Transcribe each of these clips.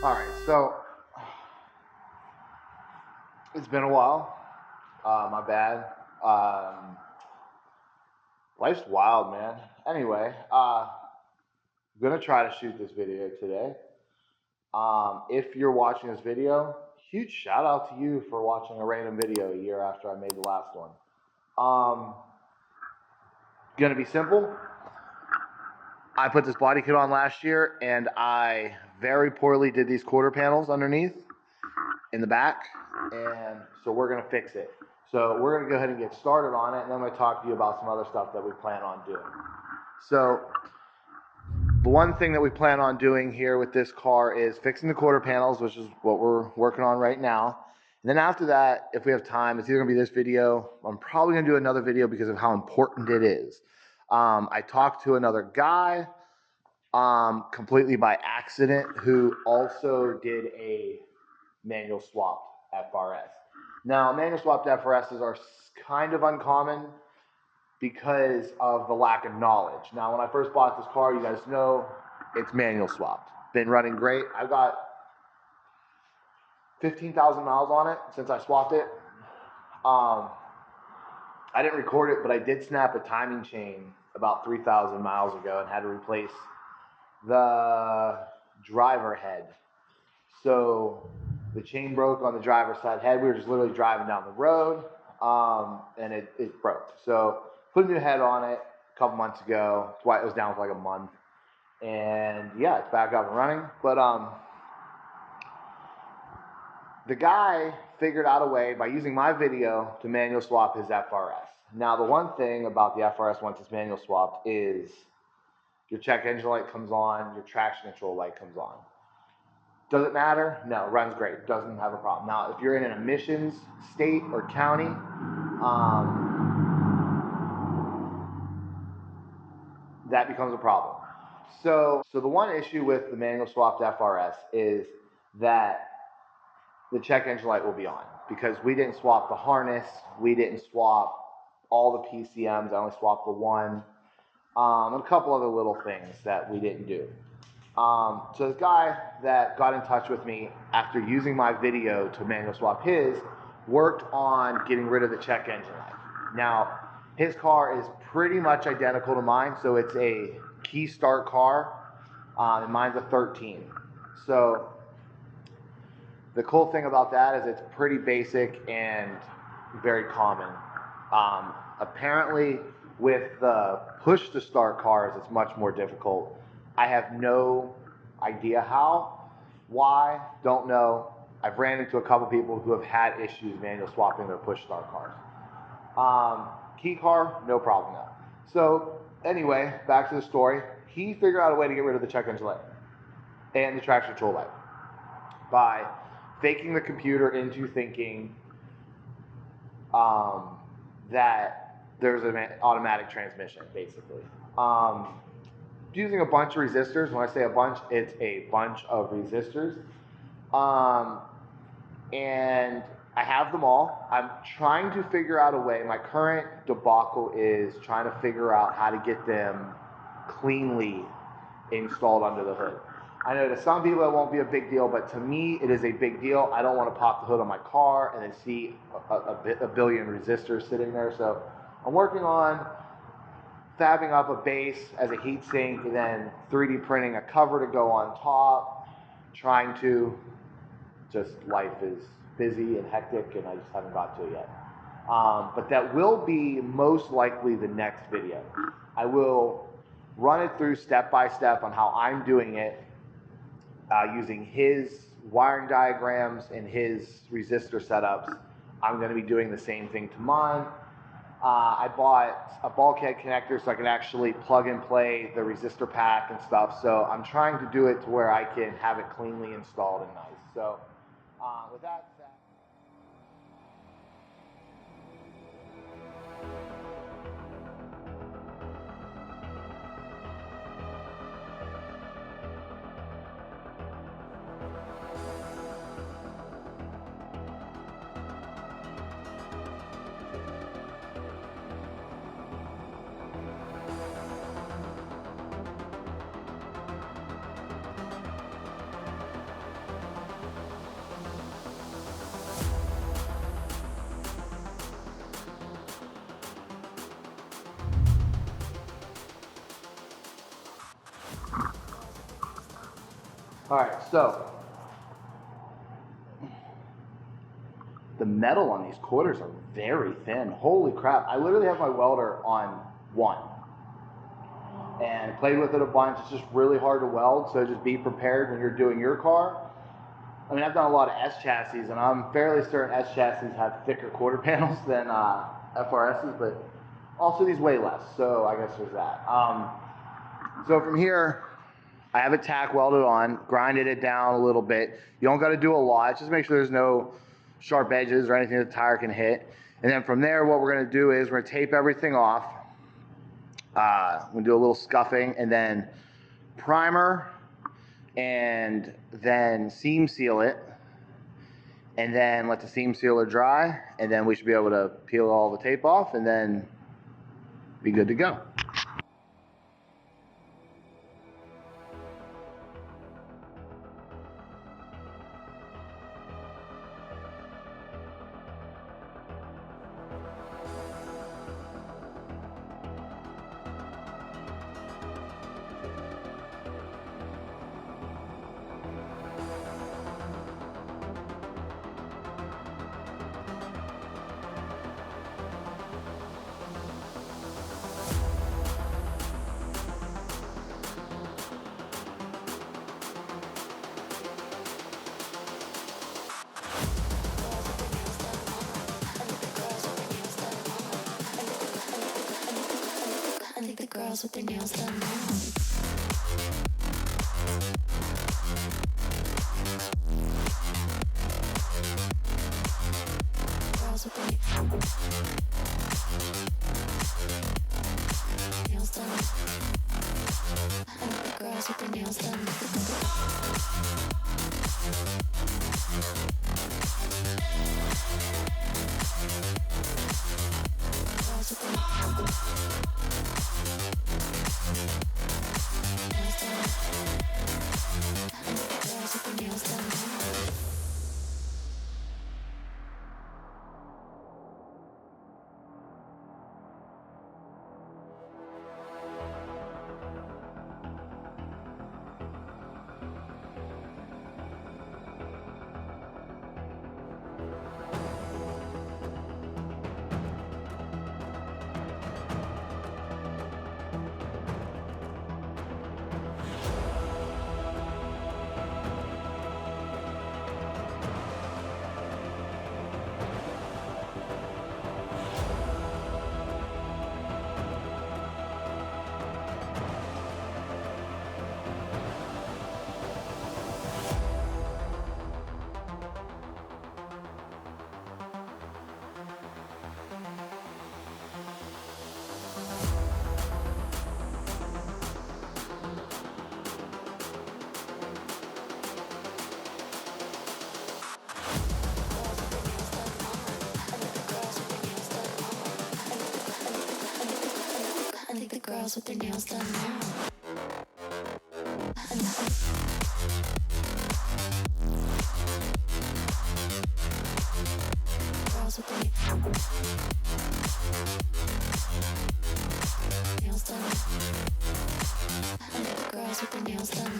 All right, so it's been a while. My bad. Life's wild, man. Anyway, I'm gonna try to shoot this video today. If you're watching this video, huge shout out to you for watching a random video a year after I made the last one. Gonna be simple. I put this body kit on last year, and I very poorly did these quarter panels underneath in the back, and so we're gonna fix it. So we're gonna go ahead and get started on it, and then I'm gonna talk to you about some other stuff that we plan on doing. So the one thing that we plan on doing here with this car is fixing the quarter panels, which is what we're working on right now. And then after that, if we have time, it's either gonna be this video. I'm probably gonna do another video because of how important it is. I talked to another guy completely by accident who also did a manual swapped FRS. Now, manual swapped FRSs are kind of uncommon because of the lack of knowledge. Now, when I first bought this car, you guys know it's manual swapped. Been running great. I've got 15,000 miles on it since I swapped it. I didn't record it, but I did snap a timing chain about 3,000 miles ago and had to replace the driver head. So the chain broke on the driver's side head. We were just literally driving down the road, and it broke. So put a new head on it a couple months ago. That's why it was down for like a month. And yeah, it's back up and running. But the guy figured out a way by using my video to manual swap his FRS. Now, the one thing about the FRS once it's manual swapped is your check engine light comes on, your traction control light comes on. Does it matter? No, it runs great. Doesn't have a problem. Now, if you're in an emissions state or county, that becomes a problem. So the one issue with the manual swapped FRS is that the check engine light will be on because we didn't swap the harness, we didn't swap all the PCMs, I only swapped the one, and a couple other little things that we didn't do. So this guy that got in touch with me after using my video to manual swap his worked on getting rid of the check engine light. Now, his car is pretty much identical to mine, so it's a key start car, and mine's a 13. So the cool thing about that is it's pretty basic and very common. Apparently, with the push to start cars, it's much more difficult. I have no idea how, why, don't know. I've ran into a couple people who have had issues manual swapping their push start cars. Key car, no problem though. So anyway, back to the story. He figured out a way to get rid of the check engine light and the traction control light by faking the computer into thinking that there's an automatic transmission, basically. Using a bunch of resistors. When I say a bunch, it's a bunch of resistors. And I have them all. I'm trying to figure out a way. My current debacle is trying to figure out how to get them cleanly installed under the hood. I know to some people it won't be a big deal, but to me it is a big deal. I don't want to pop the hood on my car and then see a billion resistors sitting there. So I'm working on fabbing up a base as a heat sink and then 3D printing a cover to go on top. Just life is busy and hectic and I just haven't got to it yet. But that will be most likely the next video. I will run it through step by step on how I'm doing it using his wiring diagrams and his resistor setups. I'm going to be doing the same thing to mine. I bought a bulkhead connector so I can actually plug and play the resistor pack and stuff. So I'm trying to do it to where I can have it cleanly installed and nice. So with that said, All right, so the metal on these quarters are very thin. Holy crap. I literally have my welder on 1 and played with it a bunch. It's just really hard to weld, so just be prepared when you're doing your car. I mean, I've done a lot of S chassis, and I'm fairly certain S chassis have thicker quarter panels than FRSs, but also these weigh less, so I guess there's that. So from here, I have it tack welded on, grinded it down a little bit. You don't got to do a lot, just make sure there's no sharp edges or anything the tire can hit. And then from there, what we're going to do is we're going to tape everything off. We're going to do a little scuffing and then primer and then seam seal it. And then let the seam sealer dry. And then we should be able to peel all the tape off and then be good to go. I think the girls with their nails done now. Girls with their nails done. I think the girls with their nails done. Girls with their nails done. I think the girls with their nails done now. Girls with their nails done. I think the girls with their nails done.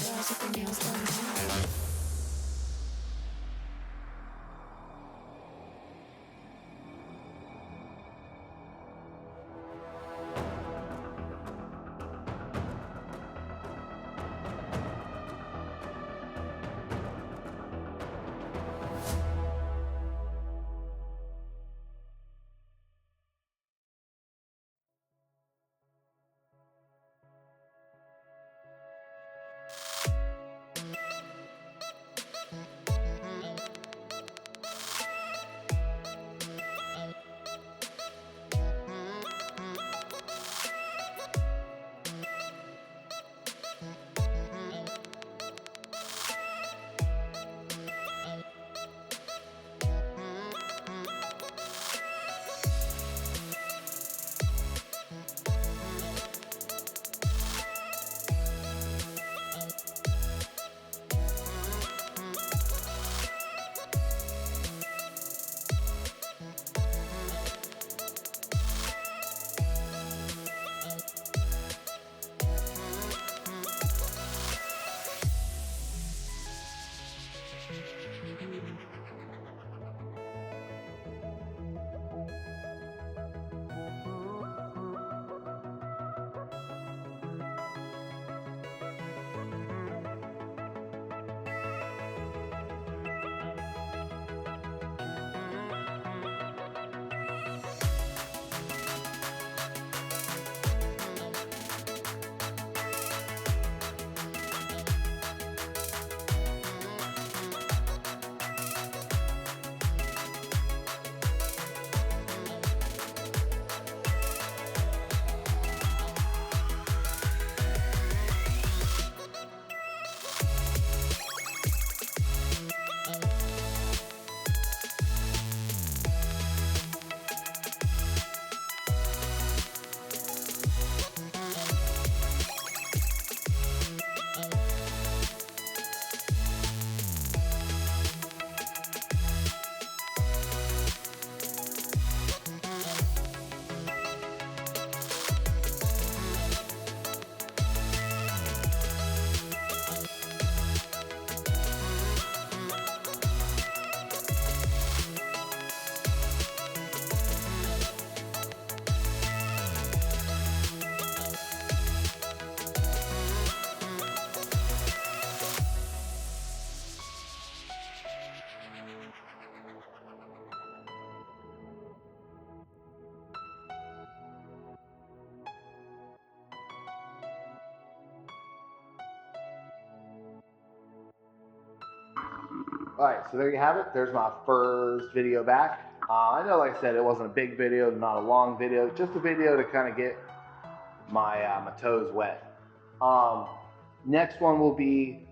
Girls with their nails done. All right, so there you have it. There's my first video back. I know, like I said, it wasn't a big video, not a long video, just a video to kind of get my my toes wet. Next one will be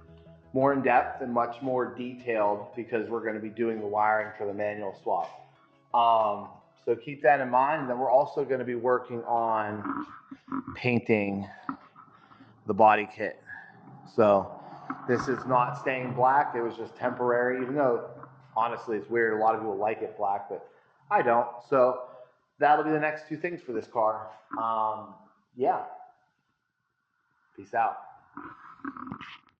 more in depth and much more detailed because we're going to be doing the wiring for the manual swap. So keep that in mind. Then we're also going to be working on painting the body kit. So this is not staying black. It was just temporary, even though honestly it's weird. A lot of people like it black, but I don't. So that'll be the next two things for this car. Yeah. Peace out.